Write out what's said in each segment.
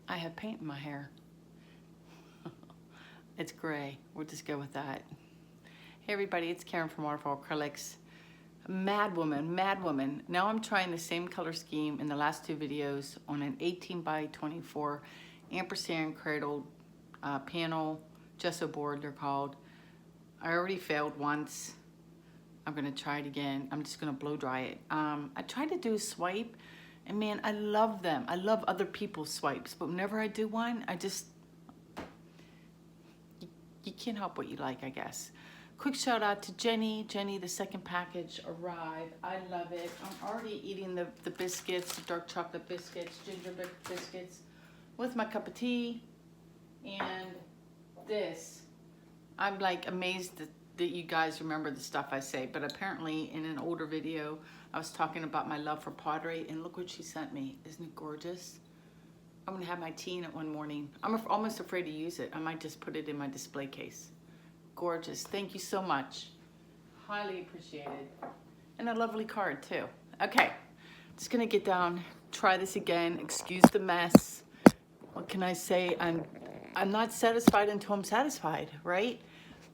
I have paint in my hair. It's gray. We'll just go with that. Hey everybody, it's Karen from Waterfall Acrylics. Mad woman. Now I'm trying the same color scheme in the last two videos on an 18 by 24 ampersand cradle panel gesso board, they're called. I already failed once. I'm gonna try it again. I'm just gonna blow dry it. I tried to do a swipe, and man, I love them. I love other people's swipes, but whenever I do one, you can't help what you like, I guess. Quick shout out to Jenny. Jenny, the second package arrived. I love it. I'm already eating the biscuits, the dark chocolate biscuits, gingerbread biscuits with my cup of tea. And this, I'm like amazed that you guys remember the stuff I say, but apparently in an older video, I was talking about my love for pottery, and look what she sent me. Isn't it gorgeous? I'm gonna have my tea in it one morning. I'm almost afraid to use it. I might just put it in my display case. Gorgeous, thank you so much. Highly appreciated. And a lovely card too. Okay, just gonna get down, try this again. Excuse the mess. What can I say? I'm not satisfied until I'm satisfied, right?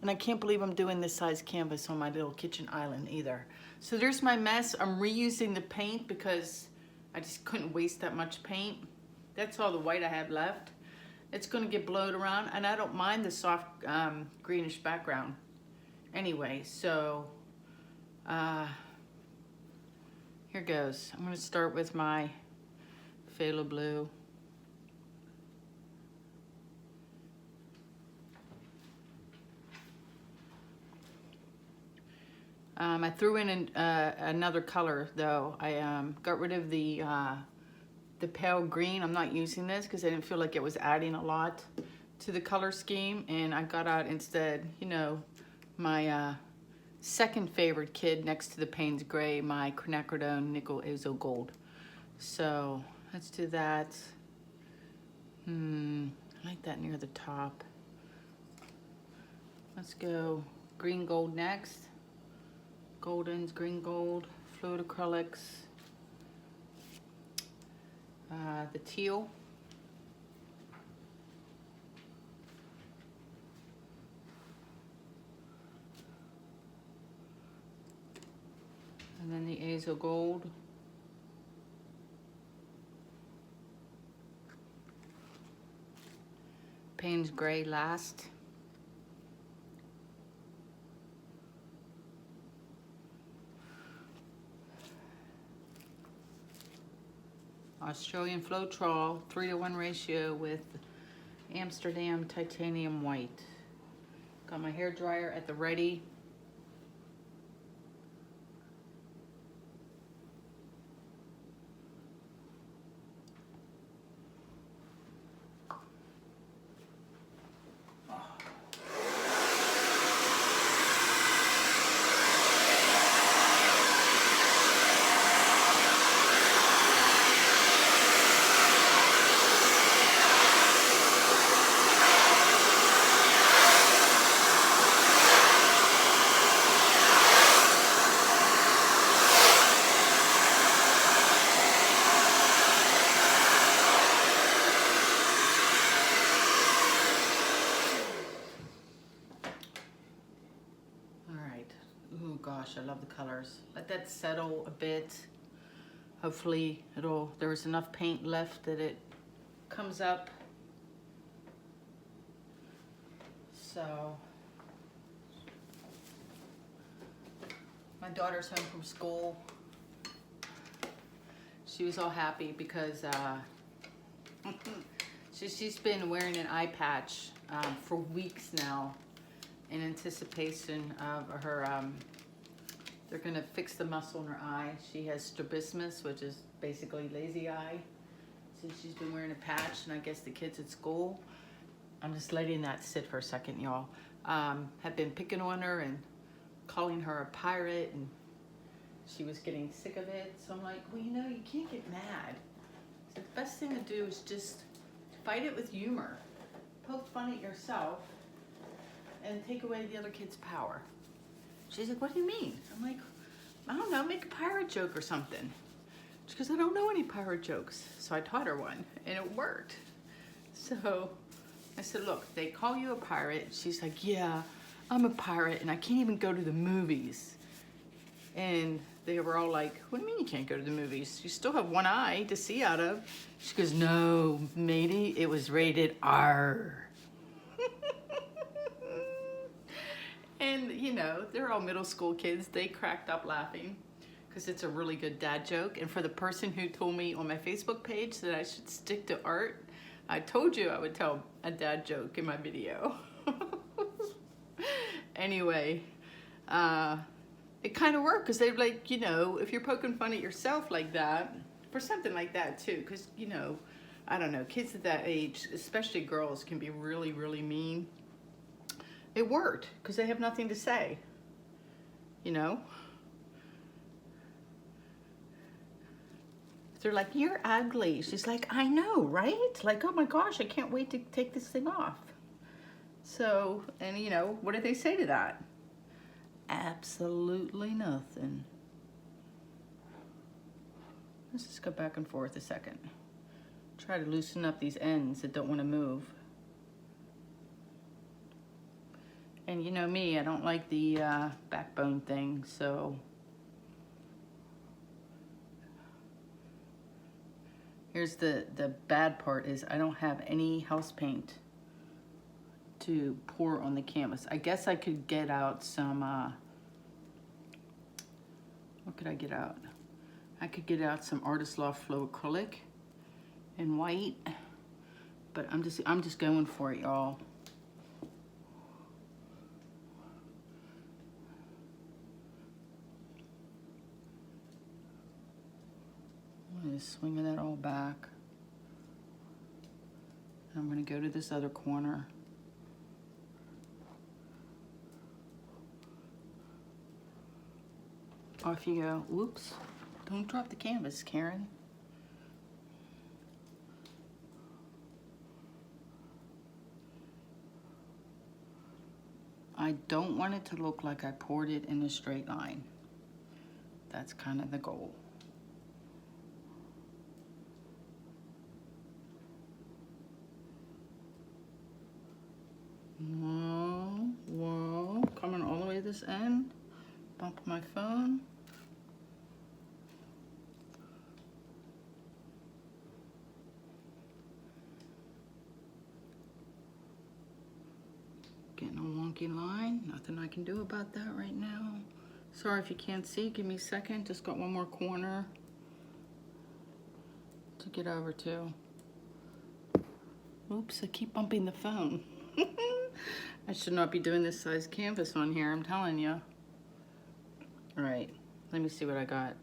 And I can't believe I'm doing this size canvas on my little kitchen island either. So there's my mess. I'm reusing the paint because I just couldn't waste that much paint. That's all the white I have left. It's gonna get blowed around, and I don't mind the soft greenish background. Anyway, so here goes. I'm gonna start with my phthalo blue. I threw in another color though. I got rid of the pale green. I'm not using this because I didn't feel like it was adding a lot to the color scheme, and I got out instead, you know, my second favorite kid next to the Payne's Gray, my quinacridone nickel azo gold. So let's do that. I like that near the top. Let's go green gold next. Goldens, green gold, fluid acrylics. The teal. And then the azo gold. Payne's Gray last. Australian Floetrol 3:1 ratio with Amsterdam titanium white. Got my hair dryer at the ready. Oh gosh, I love the colors. Let that settle a bit. Hopefully there was enough paint left that it comes up. So, my daughter's home from school. She was all happy because she's been wearing an eye patch for weeks now in anticipation of her, they're gonna fix the muscle in her eye. She has strabismus, which is basically lazy eye. So she's been wearing a patch, and I guess the kids at school, I'm just letting that sit for a second, y'all, have been picking on her and calling her a pirate, and she was getting sick of it. So I'm like, well, you know, you can't get mad. So the best thing to do is just fight it with humor. Poke fun at yourself and take away the other kid's power. She's like, what do you mean? I'm like, I don't know, make a pirate joke or something. She goes, I don't know any pirate jokes. So I taught her one, and it worked. So I said, look, they call you a pirate. She's like, yeah, I'm a pirate and I can't even go to the movies. And they were all like, what do you mean you can't go to the movies? You still have one eye to see out of. She goes, no, matey, it was rated R. And, you know, they're all middle school kids. They cracked up laughing because it's a really good dad joke. And for the person who told me on my Facebook page that I should stick to art, I told you I would tell a dad joke in my video. Anyway, it kind of worked because they're like, you know, if you're poking fun at yourself like that, for something like that too, because, you know, I don't know, kids at that age, especially girls, can be really, really mean. It worked because they have nothing to say, you know? They're like, you're ugly. She's like, I know, right? Like, oh my gosh, I can't wait to take this thing off. So, and you know, what did they say to that? Absolutely nothing. Let's just go back and forth a second. Try to loosen up these ends that don't want to move. And you know me, I don't like the backbone thing, so. Here's the bad part is I don't have any house paint to pour on the canvas. I guess I could get out some, what could I get out? I could get out some Artist Loft Flow acrylic in white, but I'm just going for it, y'all. I'm just swinging that all back. I'm gonna go to this other corner. Off you go. Whoops. Don't drop the canvas, Karen. I don't want it to look like I poured it in a straight line. That's kind of the goal. Whoa, whoa, coming all the way to this end. Bump my phone. Getting a wonky line. Nothing I can do about that right now. Sorry if you can't see. Give me a second. Just got one more corner to get over to. Oops, I keep bumping the phone. I should not be doing this size canvas on here, I'm telling you. All right, let me see what I got.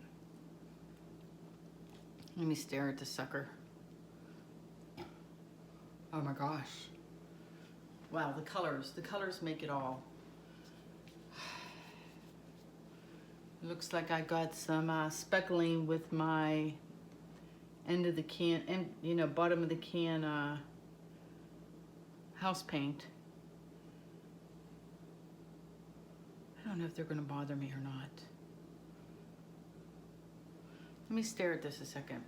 Let me stare at the sucker. Oh my gosh. Wow, the colors make it all. Looks like I got some speckling with my end of the can, and you know, bottom of the can house paint. I don't know if they're gonna bother me or not. Let me stare at this a second.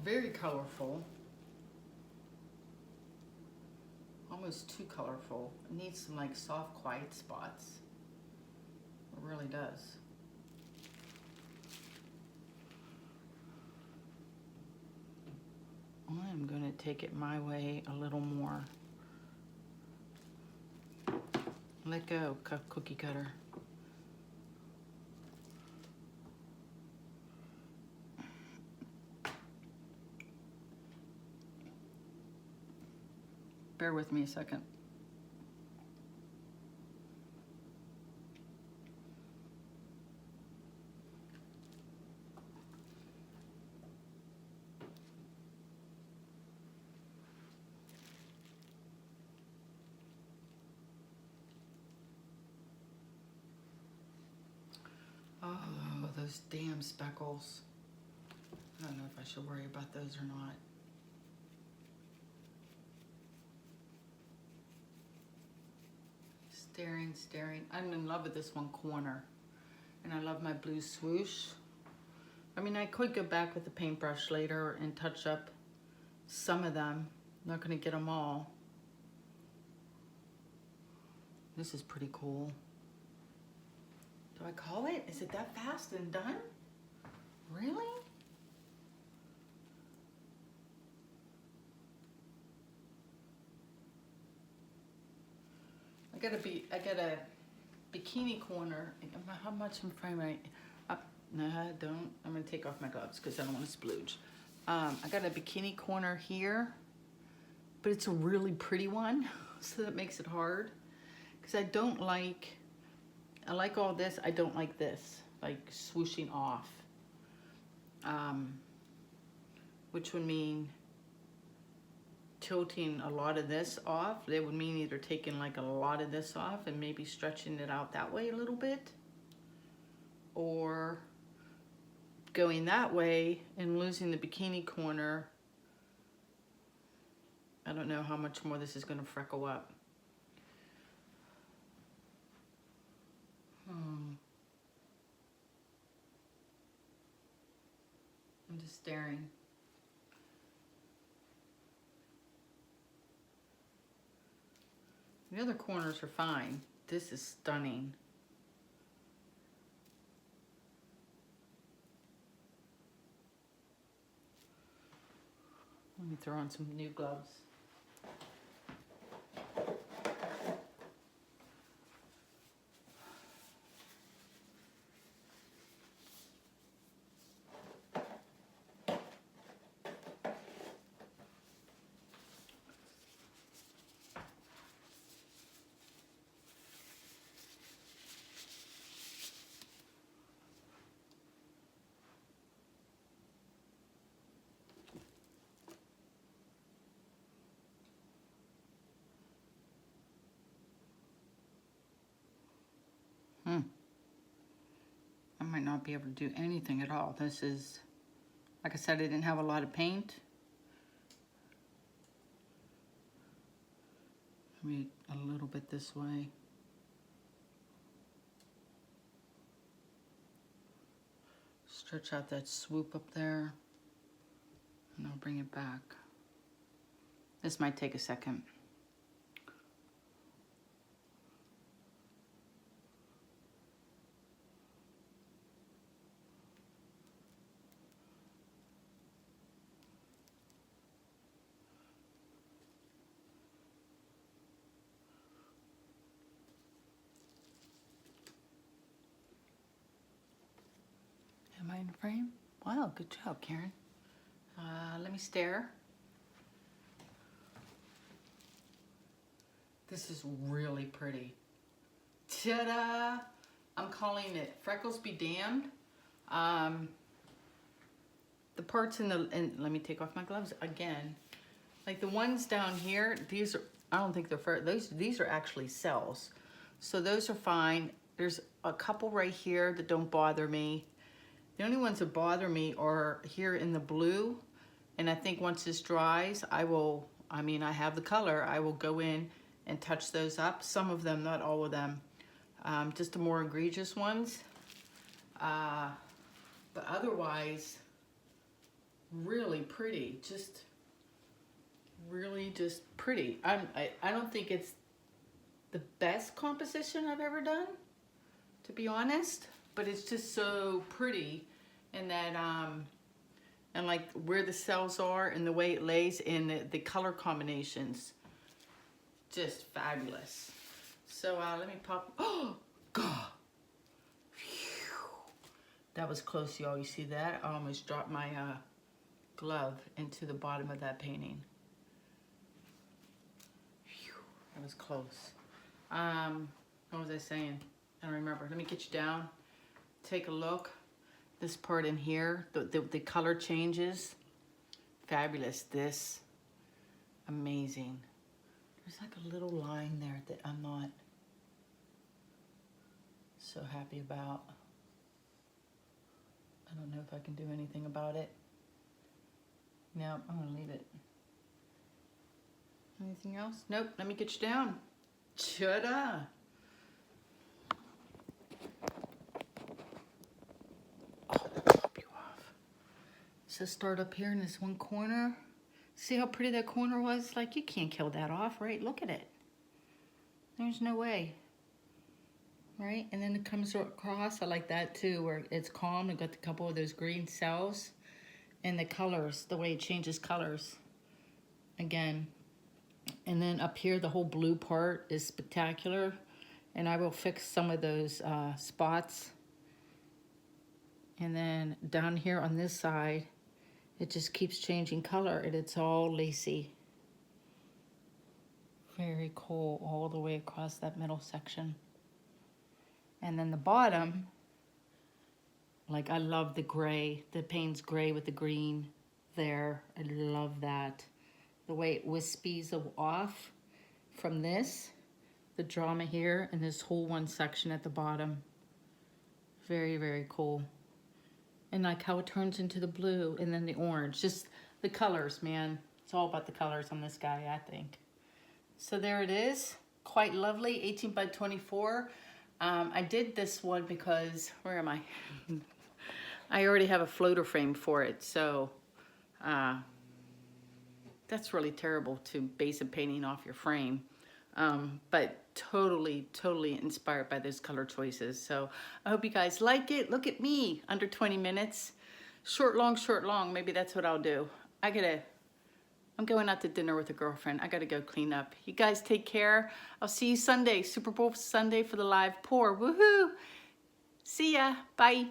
Very colorful. Almost too colorful. It needs some like soft, quiet spots. It really does. I'm gonna take it my way a little more. Let go, cookie cutter. Bear with me a second. Oh, those damn speckles. I don't know if I should worry about those or not. Staring. I'm in love with this one corner. And I love my blue swoosh. I mean, I could go back with the paintbrush later and touch up some of them. I'm not gonna get them all. This is pretty cool. Do I call it? Is it that fast and done? Really? I got a bikini corner. How much in frame no, I don't. I'm gonna take off my gloves because I don't want to splooge. I got a bikini corner here, but it's a really pretty one, so that makes it hard. Because I like all this, I don't like this, like swooshing off. Which would mean tilting a lot of this off. That would mean either taking like a lot of this off and maybe stretching it out that way a little bit, or going that way and losing the bikini corner. I don't know how much more this is going to freckle up. I'm just staring. The other corners are fine. This is stunning. Let me throw on some new gloves. I might not be able to do anything at all. This is, like I said, I didn't have a lot of paint. Maybe a little bit this way. Stretch out that swoop up there, and I'll bring it back. This might take a second. Am I in frame? Wow, good job, Karen. Let me stare. This is really pretty. Ta-da! I'm calling it Freckles Be Damned. The parts let me take off my gloves again. Like the ones down here, these are, I don't think they're these are actually cells. So those are fine. There's a couple right here that don't bother me. The only ones that bother me are here in the blue. And I think once this dries, I have the color, I will go in and touch those up. Some of them, not all of them. Just the more egregious ones. But otherwise, really pretty. Just really just pretty. I don't think it's the best composition I've ever done, to be honest. But it's just so pretty, and that and like where the cells are and the way it lays in the color combinations, just fabulous. So let me pop. Oh God, phew. That was close, y'all. You see that? I almost dropped my glove into the bottom of that painting. Phew. That was close. What was I saying? I don't remember. Let me get you down. Take a look. This part in here, the color changes. Fabulous. This, amazing. There's like a little line there that I'm not so happy about. I don't know if I can do anything about it. No, I'm gonna leave it. Anything else? Nope, let me get you down. Ta-da! Oh, that'll pop you off. So start up here in this one corner, See how pretty that corner was? Like, you can't kill that off, right? Look at it. There's no way. Right? And then it comes across. I like that too, where it's calm. I got a couple of those green cells. And the colors, the way it changes colors. Again. And then up here, the whole blue part is spectacular. And I will fix some of those spots. And then down here on this side, it just keeps changing color, and it's all lacy. Very cool all the way across that middle section. And then the bottom, like, I love the gray, the Payne's gray with the green there. I love that. The way it wispies off from this, the drama here, and this whole one section at the bottom. Very, very cool. And like how it turns into the blue and then the orange. Just the colors, man. It's all about the colors on this guy, I think. So there it is. Quite lovely, 18 by 24. I did this one because, where am I? I already have a floater frame for it. So that's really terrible to base a painting off your frame. But totally inspired by those color choices. So I hope you guys like it. Look at me, under 20 minutes. Short, long. Maybe that's what I'll do. I'm going out to dinner with a girlfriend. I gotta go clean up. You guys take care. I'll see you Sunday, Super Bowl Sunday for the live pour. Woohoo! See ya, bye.